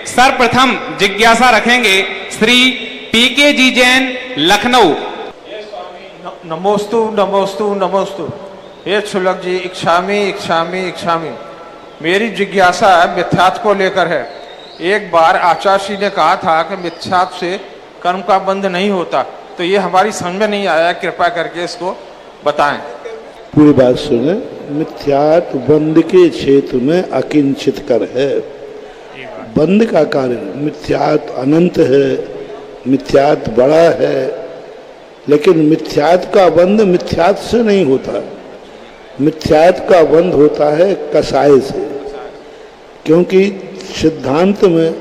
सर्वप्रथम जिज्ञासा रखेंगे श्री पीके जी जैन, लखनऊ। नमोस्तु नमोस्तु नमोस्तु। ये छुलक जी, इच्छामी इच्छामी इच्छामी। मेरी जिज्ञासा मिथ्यात्व को लेकर है। एक बार आचार्य श्री ने कहा था कि मिथ्यात्व से कर्म का बंध नहीं होता, तो ये हमारी समझ में नहीं आया, कृपा करके इसको बताएं। पूरी बात सुने। मिथ्यात्व बंध के क्षेत्र में अकिंचित कर है। बंध का कार्य, मिथ्यात्व अनंत है, मिथ्यात्व बड़ा है, लेकिन मिथ्यात्व का बंध मिथ्यात्व से नहीं होता। मिथ्यात्व का बंध होता है कसाय से, क्योंकि सिद्धांत में,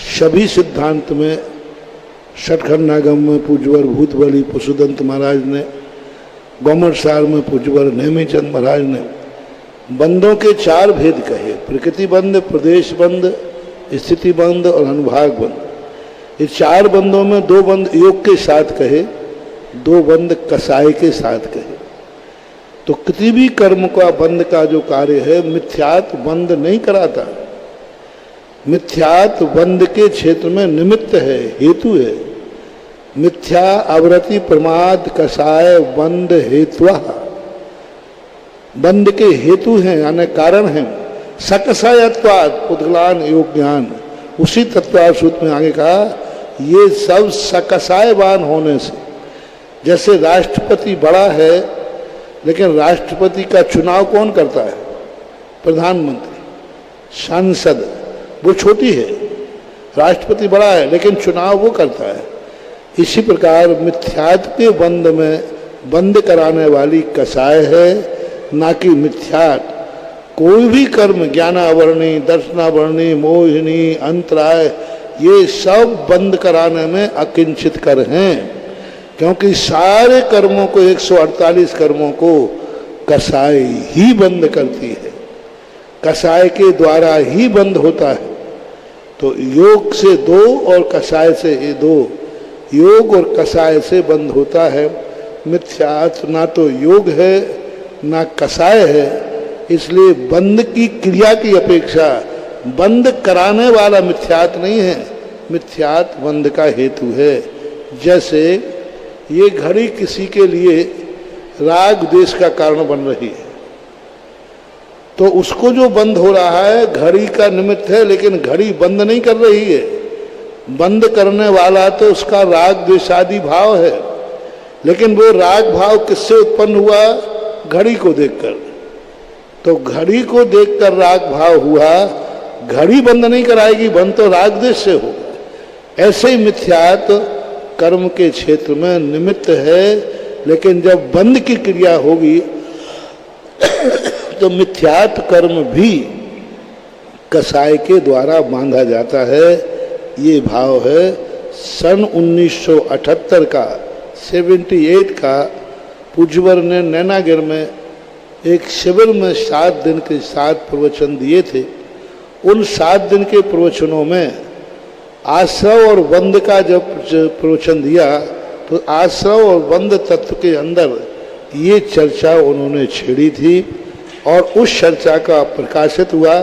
सभी सिद्धांत में, षटखंडागम में पूज्यवर भूतबली पशुदंत महाराज ने, गौमरसार में पूज्यवर नेमीचंद महाराज ने बंधों के 4 भेद कहे। प्रकृति बंध, प्रदेश बंध, स्थिति बंध और अनुभाग बंध। इस 4 बंधों में 2 बंध योग के साथ कहे, 2 बंध कसाय के साथ कहे। तो किसी भी कर्म का बंध का जो कार्य है, मिथ्यात्व बंध नहीं कराता। मिथ्यात्व बंध के क्षेत्र में निमित्त है, हेतु है। मिथ्या आवृत्ति प्रमाद कसाय बंध हेतुआ, बंध के हेतु हैं यानी कारण हैं। सकसायत्वाद पुद्गलान योग ज्ञान, उसी तत्वार सूत्र में आगे कहा, ये सब सकसायवान होने से। जैसे राष्ट्रपति बड़ा है, लेकिन राष्ट्रपति का चुनाव कौन करता है? प्रधानमंत्री। सांसद वो छोटी है, राष्ट्रपति बड़ा है, लेकिन चुनाव वो करता है। इसी प्रकार मिथ्यात्व के बंध में बंद कराने वाली कसाय है, ना कि मिथ्यात्व। कोई भी कर्म, ज्ञानावरणी, दर्शनावरणी, मोहिनी, अंतराय, ये सब बंद कराने में अकिंचित कर हैं, क्योंकि सारे कर्मों को, 148 कर्मों को कसाय ही बंद करती है। कसाय के द्वारा ही बंद होता है। तो योग से 2 और कसाय से 2, योग और कसाय से बंद होता है। मिथ्यात्व ना तो योग है ना कसाय है, इसलिए बंद की क्रिया की अपेक्षा बंद कराने वाला मिथ्यात्व नहीं है, मिथ्यात्व बंद का हेतु है। जैसे ये घड़ी किसी के लिए राग द्वेष का कारण बन रही है, तो उसको जो बंद हो रहा है घड़ी का निमित्त है, लेकिन घड़ी बंद नहीं कर रही है। बंद करने वाला तो उसका राग द्वेषादि भाव है, लेकिन वो राग भाव किससे उत्पन्न हुआ? घड़ी को देखकर। तो घड़ी को देखकर राग भाव हुआ, घड़ी बंद नहीं कराएगी, बंद तो राग द्वेष से होगा। ऐसे ही मिथ्यात्व कर्म के क्षेत्र में निमित्त है, लेकिन जब बंद की क्रिया होगी तो मिथ्यात्व कर्म भी कसाय के द्वारा बांधा जाता है। ये भाव है। सन 1978 का 78 का पूज्यवर ने नैनागिर में एक शिविर में 7 दिन के 7 प्रवचन दिए थे। उन 7 दिन के प्रवचनों में आश्रव और बंध का जब प्रवचन दिया, तो आश्रव और बंध तत्व के अंदर ये चर्चा उन्होंने छेड़ी थी, और उस चर्चा का प्रकाशित हुआ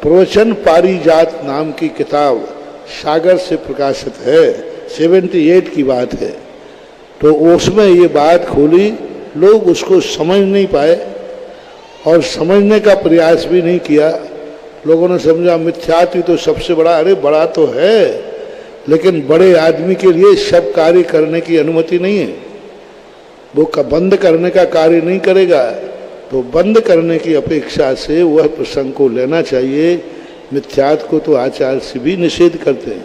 प्रवचन पारिजात नाम की किताब सागर से प्रकाशित है। 78 की बात है। तो उसमें ये बात खोली, लोग उसको समझ नहीं पाए और समझने का प्रयास भी नहीं किया। लोगों ने समझा मिथ्यात्व तो सबसे बड़ा, अरे बड़ा तो है, लेकिन बड़े आदमी के लिए सब कार्य करने की अनुमति नहीं है। वो बंद करने का कार्य नहीं करेगा, तो बंद करने की अपेक्षा से वह प्रसंग को लेना चाहिए। मिथ्यात्व को तो आचार्य से भी निषेध करते हैं।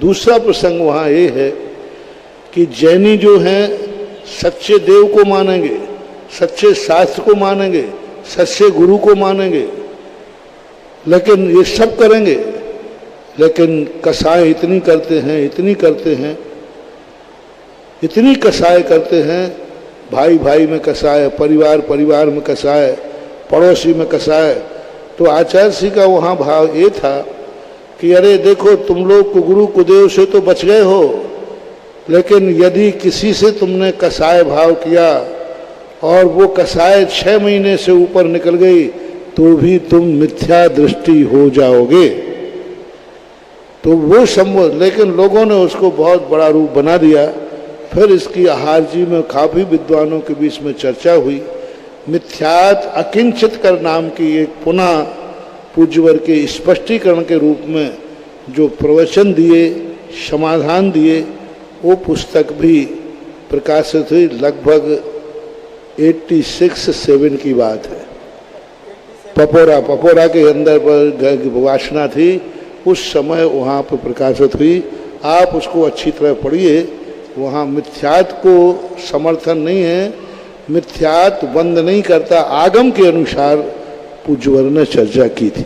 दूसरा प्रसंग वहाँ ये है कि जैनी जो हैं सच्चे देव को मानेंगे, सच्चे शास्त्र को मानेंगे, सच्चे गुरु को मानेंगे, लेकिन ये सब करेंगे, लेकिन कसाय इतनी करते हैं, इतनी करते हैं, इतनी कसाय करते हैं। भाई भाई में कसाय, परिवार परिवार में कसाय, पड़ोसी में कसाय। तो आचार्य जी का वहाँ भाव ये था कि अरे देखो, तुम लोग गुरु कुदेव से तो बच गए हो, लेकिन यदि किसी से तुमने कसाय भाव किया और वो कसाय 6 महीने से ऊपर निकल गई, तो भी तुम मिथ्या दृष्टि हो जाओगे। तो वो संभव, लेकिन लोगों ने उसको बहुत बड़ा रूप बना दिया। फिर इसकी आहार जी में काफ़ी विद्वानों के बीच में चर्चा हुई। मिथ्यात अकिंचित कर नाम की एक पुनः पूज्यवर के स्पष्टीकरण के रूप में जो प्रवचन दिए, समाधान दिए, वो पुस्तक भी प्रकाशित हुई। लगभग 86-7 की बात है। पपोरा के अंदर पर वासना थी, उस समय वहाँ पर प्रकाशित हुई। आप उसको अच्छी तरह पढ़िए। वहाँ मिथ्यात को समर्थन नहीं है, मिथ्यात बंद नहीं करता, आगम के अनुसार पूज्यवर ने चर्चा की थी।